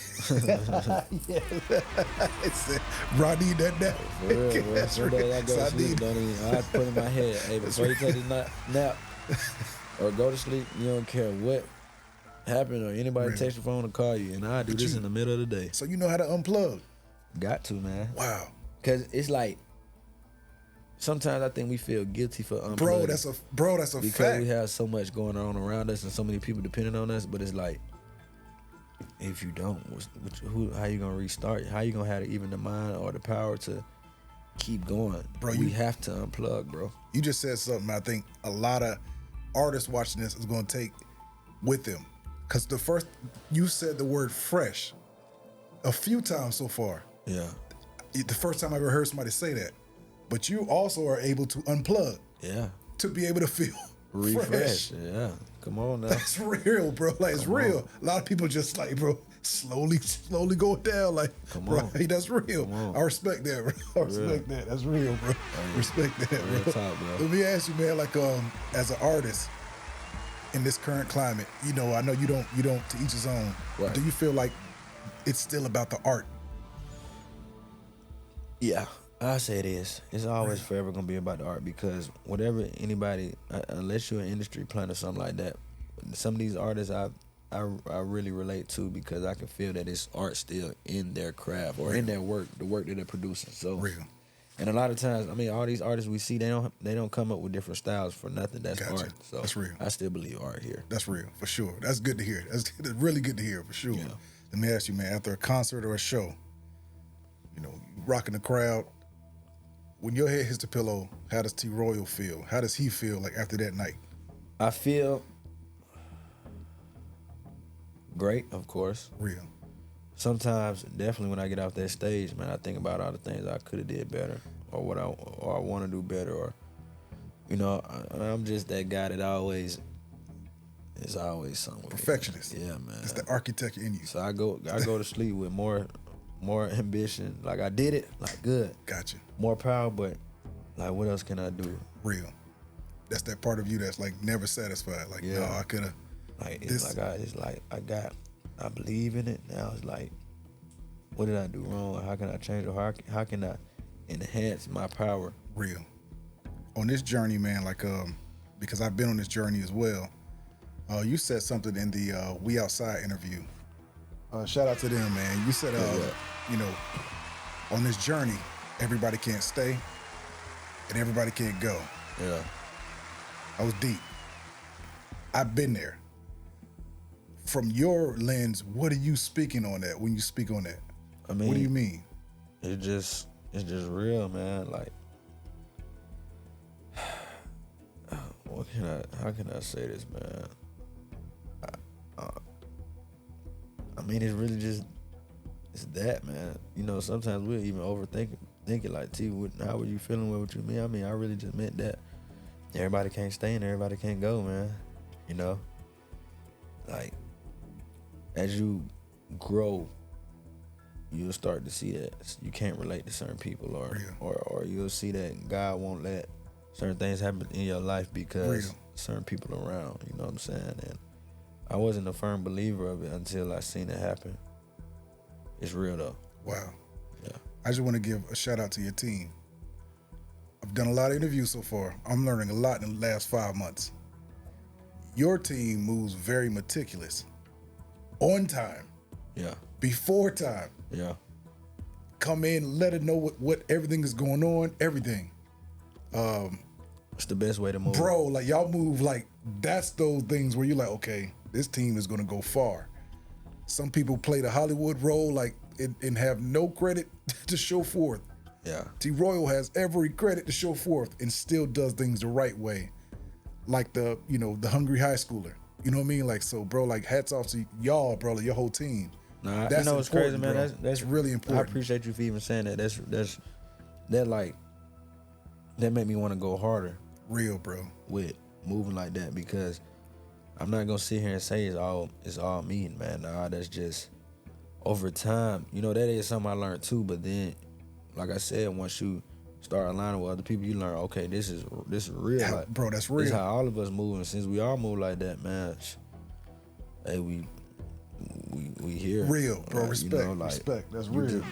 Bro, I need that nap. For real, bro. Some days I go to sleep, I put in my head, hey, before you take this nap or go to sleep, you don't care what happened or anybody takes your phone to call you, and I do this in the middle of the day. So you know how to unplug. Got to, man. Wow. Because it's like, sometimes I think we feel guilty for unplugging. Bro, that's a because fact. we have so much going on around us and so many people depending on us. But it's like, if you don't, how you gonna restart? How you gonna have even the mind or the power to keep going? Bro, we have to unplug, bro. You just said something I think a lot of artists watching this is gonna take with them. Because you said the word fresh a few times so far. Yeah. The first time I ever heard somebody say that. But you also are able to unplug. Yeah. To be able to feel refresh. Fresh. Yeah. Come on now. That's real, bro. Like, it's real. On. A lot of people just like, bro, slowly going down. Like, come bro, on. Hey, that's real. I respect that, bro. I respect that. That's real, bro. Respect that, bro. Talk, bro. Let me ask you, man, like, as an artist in this current climate, I know you don't to each his own. Right. Do you feel like it's still about the art? Yeah. I say it is. It's always forever gonna be about the art, because whatever anybody, unless you're an industry plant or something like that, some of these artists I really relate to, because I can feel that it's art still in their craft or in their work, the work that they're producing. So real. And a lot of times, I mean, all these artists we see, they don't come up with different styles for nothing. That's art. So that's real. I still believe art here. That's real, for sure. That's good to hear. That's really good to hear, for sure. Yeah. Let me ask you, man, after a concert or a show, rocking the crowd, when your head hits the pillow, how does T Royal feel? How does he feel like after that night? I feel great, of course. Real. sometimes, definitely when I get off that stage, man, I think about all the things I could have did better, or what I want to do better, or I'm just that guy that always. It's always something. Perfectionist. Yeah, man. It's the architecture in you. So I go to sleep with more ambition. Like I did it, like good. Gotcha. More power, but like what else can I do? Real. That's that part of you that's like never satisfied. Like, no, I could have. Like I believe in it. Now it's like, what did I do wrong? How can I change it? How can I enhance my power? Real. On this journey, man, like because I've been on this journey as well. You said something in the We Outside interview. Shout out to them, man. You said, on this journey, everybody can't stay and everybody can't go. Yeah. I was deep. I've been there. From your lens, what are you speaking on that when you speak on that? I mean, what do you mean? It's just real, man. Like, how can I say this, man? I mean, it's really just, it's that, man. Sometimes we'll even overthink it like, T, how were you feeling with what you mean? I mean, I really just meant that everybody can't stay and everybody can't go, man. Like, as you grow, you'll start to see that you can't relate to certain people, or you'll see that God won't let certain things happen in your life because certain people around, you know what I'm saying? And I wasn't a firm believer of it until I seen it happen. It's real though. Wow. Yeah. I just want to give a shout out to your team. I've done a lot of interviews so far. I'm learning a lot in the last 5 months. Your team moves very meticulous. On time. Yeah. Before time. Yeah. Come in, let it know what everything is going on, everything. It's the best way to move. Bro, like y'all move like that's those things where you're like, okay, this team is gonna go far. Some people play the Hollywood role like and have no credit to show forth. Yeah. T. Royal has every credit to show forth and still does things the right way. Like the hungry high schooler. You know what I mean? Like, so bro, like hats off to y'all, bro, like your whole team. Nah, that's it's crazy, man. Bro. That's really important. I appreciate you for even saying that. That made me want to go harder. Real, bro. With moving like that, because I'm not gonna sit here and say it's all me, man. Nah, that's just over time. That is something I learned too. But then, like I said, once you start aligning with other people, you learn, okay, this is real. Yeah, like, bro, that's real. This is how all of us move, and since we all move like that, man, hey, we here. Real, bro. Respect. Respect. That's real.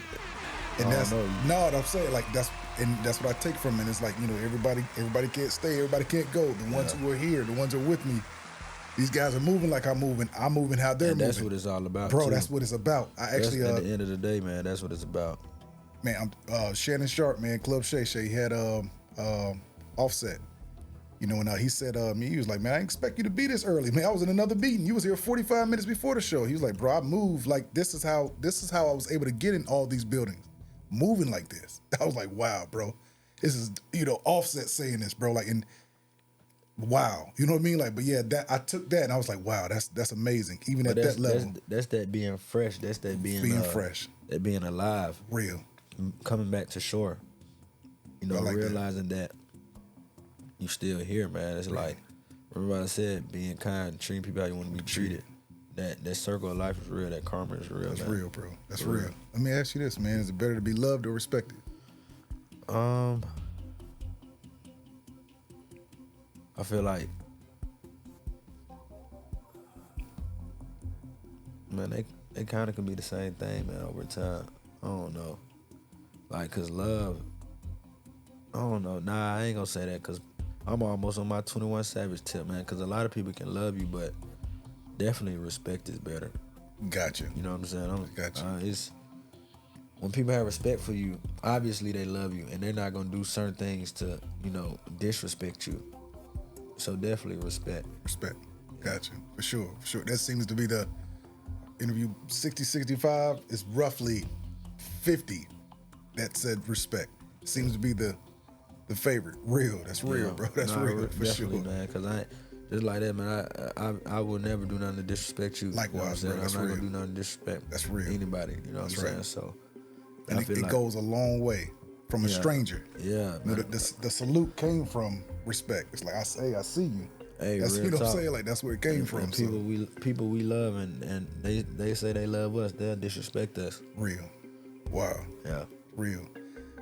And that's what I'm saying. Like that's what I take from it. It's like, everybody can't stay, everybody can't go. The ones who are here, the ones who are with me, these guys are moving like I'm moving how they're moving. That's what it's all about, bro. too. That's what it's about. At the end of the day, man, that's what it's about. Man, I'm Shannon Sharp, man, Club Shay Shay. He had Offset. And he said, he was like, man, I didn't expect you to be this early. Man, I was in another meeting. You was here 45 minutes before the show. He was like, bro, I moved like this is how I was able to get in all these buildings. Moving like this. I was like, wow, bro. This is, Offset saying this, bro. Like, and wow. You know what I mean? Like, but yeah, I took that and I was like, wow, that's amazing. Even at that level. That's that being fresh. That's that being fresh. That being alive. Real. Coming back to shore. like realizing that you still here, man. It's like, remember I said, being kind, treating people how you want to be treated. That circle of life is real. That karma is real. That's man. real, bro. That's real. Let me ask you this, man. Is it better to be loved or respected? I feel like, man, they kind of can be the same thing, man, over time. I don't know. Like, cause love, I don't know. Nah, I ain't gonna say that, cause I'm almost on my 21 Savage tip, man. Cause a lot of people can love you, but definitely respect is better. Gotcha. You know what I'm saying? Gotcha. It's when people have respect for you, obviously they love you, and they're not gonna do certain things to, disrespect you. So definitely respect. Respect. Gotcha. For sure. That seems to be the interview 60-65 is roughly 50 that said respect. Seems to be the favorite. Real. That's real, bro. That's real. For sure. Man, because Just like that, man. I will never do nothing to disrespect you. Likewise, you know bro. what I'm saying? I'm not gonna do nothing to disrespect That's real. anybody. You know what I'm saying? right. So And I feel it like goes a long way from a stranger. Yeah, You know, man. the salute came from respect. It's like, I see you. Hey, That's, real you know what I'm talk. saying? Like, that's where it came And from. people we love and they say they love us, they'll disrespect us. Real. Wow. Yeah. Real.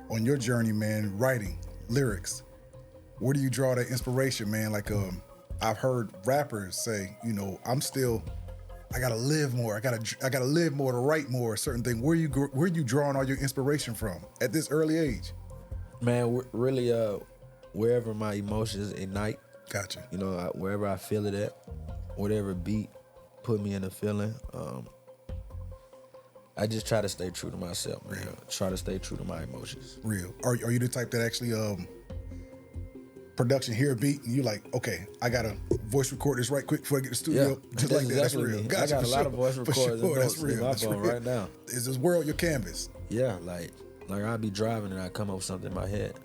On your journey, man, writing, lyrics, where do you draw that inspiration, man? Like, I've heard rappers say, you know, I gotta live more. I gotta live more to write more. A certain thing. Where you drawing all your inspiration from at this early age? Man, really, wherever my emotions ignite, Gotcha. you know, wherever I feel it at, whatever beat put me in a feeling, I just try to stay true to myself, man. Try to stay true to my emotions. Real. Are you the type that actually production hear a beat and you like, okay, I gotta voice record this right quick before I get to the studio? Yeah, Just like that. That's exactly real. me. Gotcha, I got for a lot sure. of voice For recorders and That's notes real. in my That's phone real. right now. Is this world your canvas? Yeah, like I'll be driving and I come up with something in my head.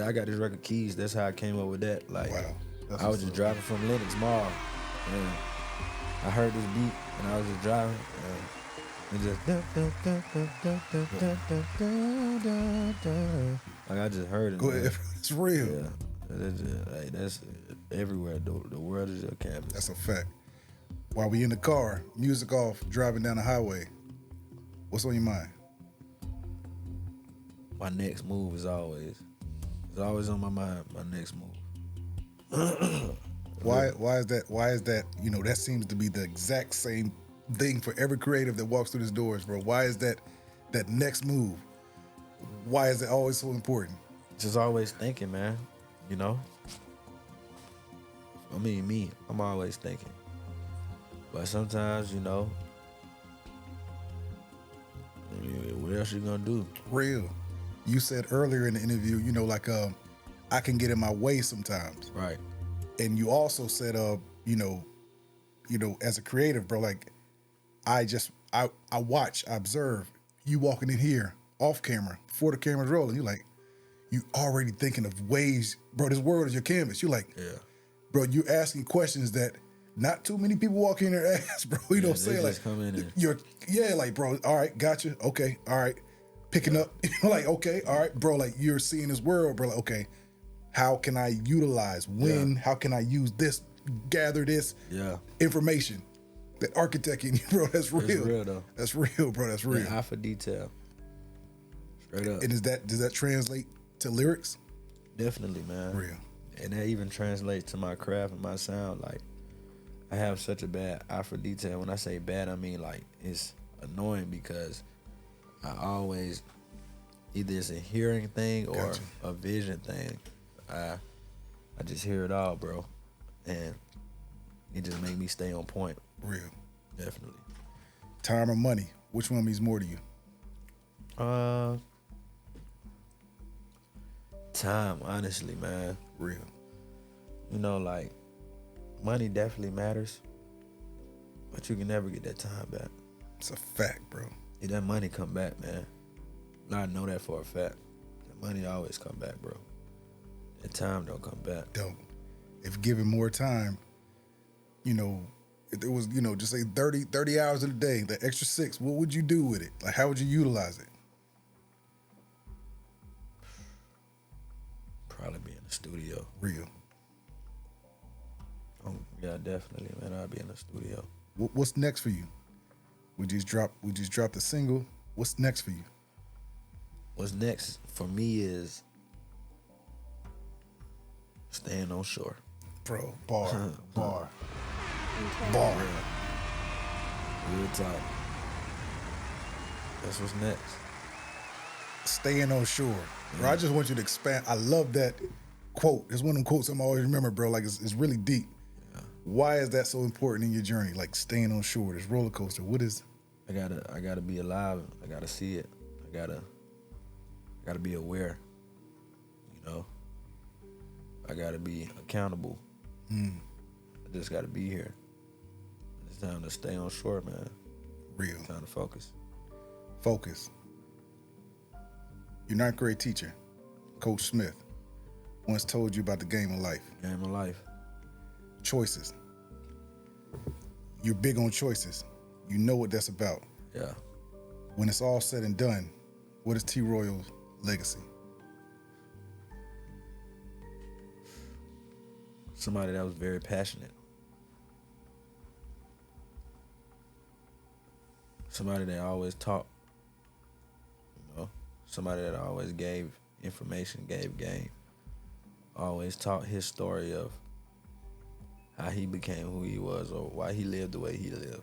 I got these record keys. That's how I came up with that. Like, Wow. That's I was what's just up. driving from Lenox Mall, and I heard this beat, and I was just driving, and just like I just heard it. Go ahead. It's real. Yeah, that's everywhere. The world is your canvas. That's a fact. While we in the car, music off, driving down the highway, what's on your mind? My next move is always on my mind. My next move. Why is that? Why is that? You know, that seems to be the exact same thing for every creative that walks through these doors, bro. Why is that next move? Why is it always so important? Just always thinking, man. You know. I mean, I'm always thinking. But sometimes, you know, I mean, what else you gonna do? Real. You said earlier in the interview, you know, like I can get in my way sometimes. Right. And you also said, you know, as a creative, bro, like I watch, I observe you walking in here off camera before the camera's rolling. You like, you already thinking of ways, bro. This world is your canvas. You like, Yeah. Bro, you asking questions that not too many people walk in there ask, bro. You know what I'm saying? Like, come in and like, bro, all right, gotcha. Okay, all right. Picking up, like, okay, all right, bro, like you're seeing this world, bro. Like, okay, how can I utilize how can I use this, gather this information? That architecting, bro, that's real. It's real though. That's real, bro. That's real. Eye for detail. Straight up. And does that translate to lyrics? Definitely, man. Real. And that even translates to my craft and my sound. Like, I have such a bad eye for detail. When I say bad, I mean like it's annoying because I always either it's a hearing thing or a vision thing. I just hear it all, bro, and it just make me stay on point. Real. Definitely. Time or money? Which one means more to you? Time, honestly, man. Real. You know, like, money definitely matters, but you can never get that time back. It's a fact, bro. Yeah, that money come back, man. I know that for a fact. That money always come back, bro. That time don't come back. Don't. If given more time, you know, if it was, you know, just say 30 hours in a day, the extra 6, what would you do with it? Like, how would you utilize it? Probably be in the studio. Real. Yeah, definitely, man. I'll be in the studio. What's next for you? We just dropped the single. What's next for you? What's next for me is staying on shore. Bro, bar. Real talk. That's what's next. Staying on shore. Bro, I just want you to expand. I love that quote. It's one of them quotes I'm always remember, bro. Like, it's really deep. Yeah. Why is that so important in your journey? Like, staying on shore, this roller coaster. What is? I gotta be alive. I gotta see it. I gotta be aware. You know. I gotta be accountable. I just gotta be here. It's time to stay on shore, man. Real. It's time to focus. Focus. Your ninth grade teacher, Coach Smith, once told you about the game of life. Game of life. choices. You're big on choices. You know what that's about. Yeah. When it's all said and done, what is T Royal's legacy? Somebody that was very passionate. Somebody that always taught. You know, somebody that always gave information, gave game. Always taught his story of how he became who he was or why he lived the way he lived.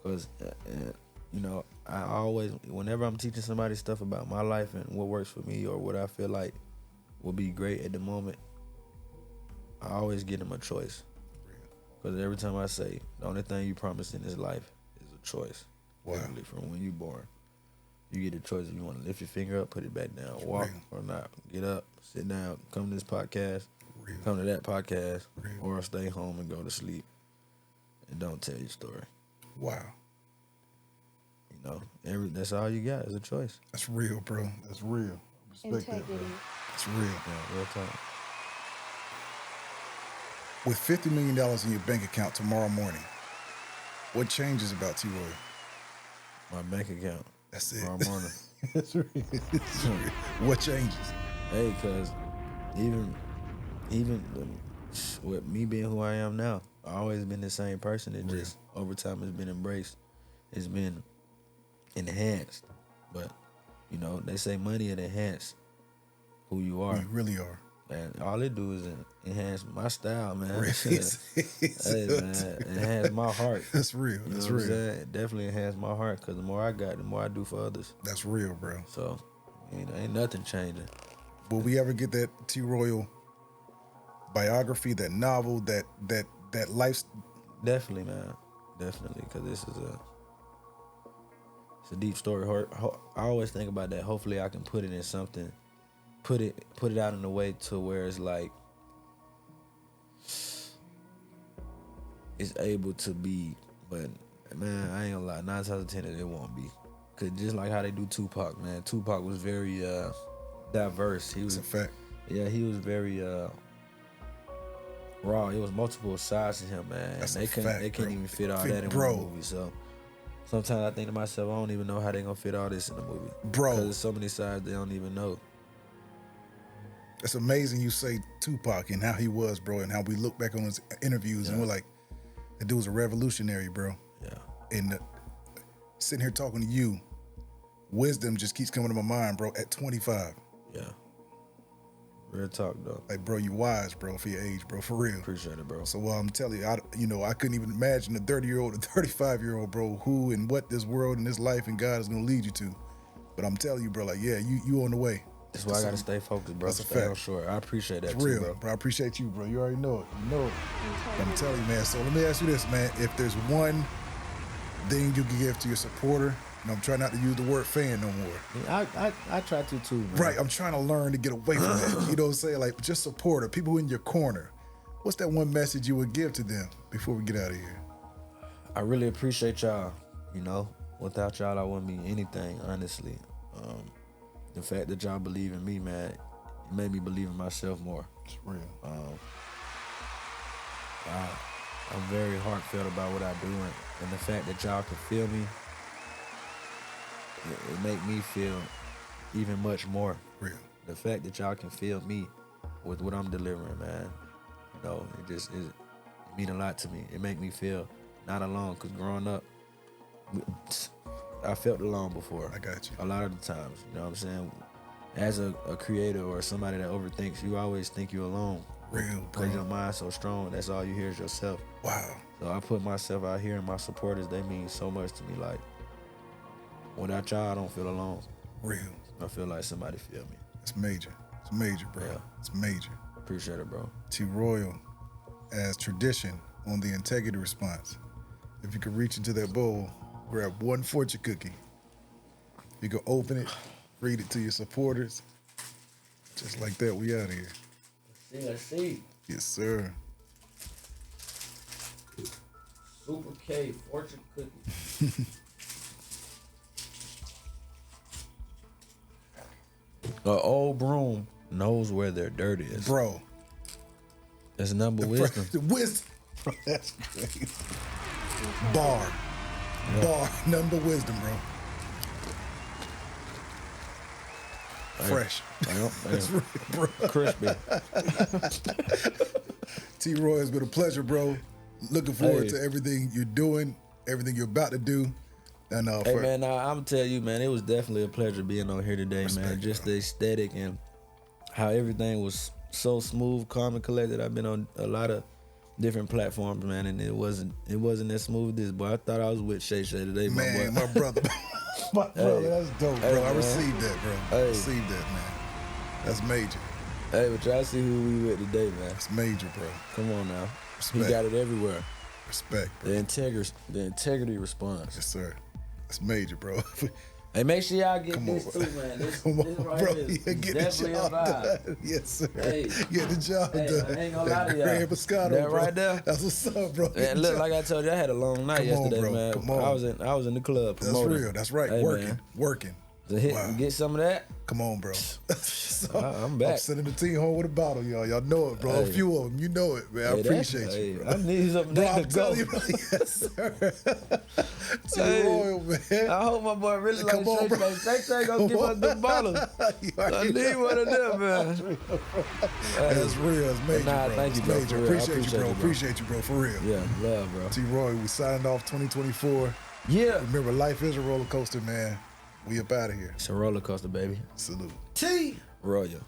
Because, you know, I always, whenever I'm teaching somebody stuff about my life and what works for me or what I feel like will be great at the moment, I always give them a choice. Because every time I say, the only thing you promise in this life is a choice. Wow. Literally, from when you're born. You get a choice if you want to lift your finger up, put it back down, walk or not, get up, sit down, come to this podcast, come to that podcast, or stay home and go to sleep and don't tell your story. Wow. You know, that's all you got is a choice. That's real, bro. That's real. Respect that, bro. It's real. Yeah, real talk. With $50 million in your bank account tomorrow morning, what changes about T Roy? My bank account. That's it. Tomorrow morning. That's real. That's real. What changes? Hey, cause even with me being who I am now, I've always been the same person. It just over time has been embraced. It's been enhanced. But you know, they say money will enhance who you are. You really are. And all it do is enhance my style, man. Really? Hey, man, enhance my heart. That's real. You know That's what real. I'm saying? It definitely enhance my heart because the more I got, the more I do for others. That's real, bro. So, you know, ain't nothing changing. Will we ever get that T Royal biography, that novel, that life? Definitely, man. Definitely, because it's a deep story. I always think about that. Hopefully, I can put it in something. Put it out in a way to where it's like it's able to be, but man, I ain't gonna lie, 9 times out of 10 it won't be. Cause just like how they do Tupac, man. Tupac was very diverse. He was It's a fact. Yeah, he was very raw. It was multiple sides to him, man. That's They a couldn't fact, they can't bro. even fit all Fit, that in bro. one movie. So sometimes I think to myself, I don't even know how they gonna fit all this in the movie. Bro. Because there's so many sides they don't even know. It's amazing you say Tupac and how he was, bro, and how we look back on his interviews and we're like, that dude was a revolutionary, bro. Yeah. And sitting here talking to you, wisdom just keeps coming to my mind, bro, at 25. Yeah. Real talk, though. Like, bro, you wise, bro, for your age, bro, for real. Appreciate it, bro. So I'm telling you, I couldn't even imagine a 30-year-old, a 35-year-old, bro, who and what this world and this life and God is going to lead you to. But I'm telling you, bro, like, yeah, you on the way. That's why I got to stay focused, bro. That's a Stay on fact. short. I appreciate that, It's too, real, bro. I appreciate you, bro. You already know it. You know it. I'm telling you, man. So let me ask you this, man. If there's one thing you can give to your supporter, and I'm trying not to use the word fan no more. I try to, too, man. Right, I'm trying to learn to get away from that. You know what I'm saying? Like, just supporter, people who in your corner. What's that one message you would give to them before we get out of here? I really appreciate y'all. You know, without y'all, I wouldn't be anything, honestly. The fact that y'all believe in me, man, it made me believe in myself more. It's real. I'm very heartfelt about what I do, and the fact that y'all can feel me, it make me feel even much more. Real. The fact that y'all can feel me with what I'm delivering, man, you know, it mean a lot to me. It make me feel not alone, because growing up, I felt alone before. I got you. A lot of the times, you know what I'm saying? As a creator or somebody that overthinks, you always think you're alone. Real, bro. Because your mind's so strong, that's all you hear is yourself. Wow. So I put myself out here, and my supporters, they mean so much to me. Like, without y'all, I don't feel alone. Real. I feel like somebody feel me. It's major. It's major, bro. Yeah. It's major. Appreciate it, bro. T Royal, as tradition on the integrity response. If you could reach into that bowl, grab one fortune cookie. You can open it, read it to your supporters. Just like that, we out here. Let's see. Yes, sir. Super K fortune cookie. An old broom knows where their dirt is. Bro, That's number wisdom. The wisdom. Bro, that's crazy. Bar. Number wisdom, bro. Fresh. That's real, bro. Crispy. T-Roy, it's been a pleasure, bro. Looking forward to everything you're doing, everything you're about to do. And hey, man, I'm tell you, man, it was definitely a pleasure being on here today, man. Just the aesthetic and how everything was so smooth, calm, and collected. I've been on a lot of different platforms, man, and it wasn't as smooth as this, boy. I thought I was with Shay today, man, my boy. my brother. My brother, that's dope, bro. I man. received that, bro. I received that, man. That's major. Hey, but y'all see who we with today, man. It's major, bro. Come on now. Respect. He got it everywhere. Respect, bro. The integrity response. Yes, sir. That's major, bro. Hey, make sure y'all get this too, man. This right bro. here is Get definitely the job a vibe. done. Yes, sir. Hey. Get the job done. I ain't gonna lie to y'all. Grand Pescado, That bro. right there. That's what's up, bro. And look, like I told you, I had a long night yesterday, bro. man. Come on. I was in the club That's promoting. real. That's right. Hey, Working. To hit, Wow. get some of that. Come on, bro. So, I'm back. I'm sending the team home with a bottle, y'all. Y'all know it, bro. Hey. A few of them. You know it, man. I appreciate you, bro. I need something Bro, to I'm go. telling you, bro. Yes, sir. T-Royal, man. I hope my boy really Come like on, bro. Shay gonna give us the bottle. I need one of them, man. That's real. It's major, Nah, bro. thank you, It's bro, major. for real. I Appreciate you, bro. appreciate it, bro. Appreciate you, bro. For real. Yeah, love, bro. T-Roy, we signed off 2024. Yeah. Remember, life is a roller coaster, man. We up out of here. It's a roller coaster, baby. Salute. Royal.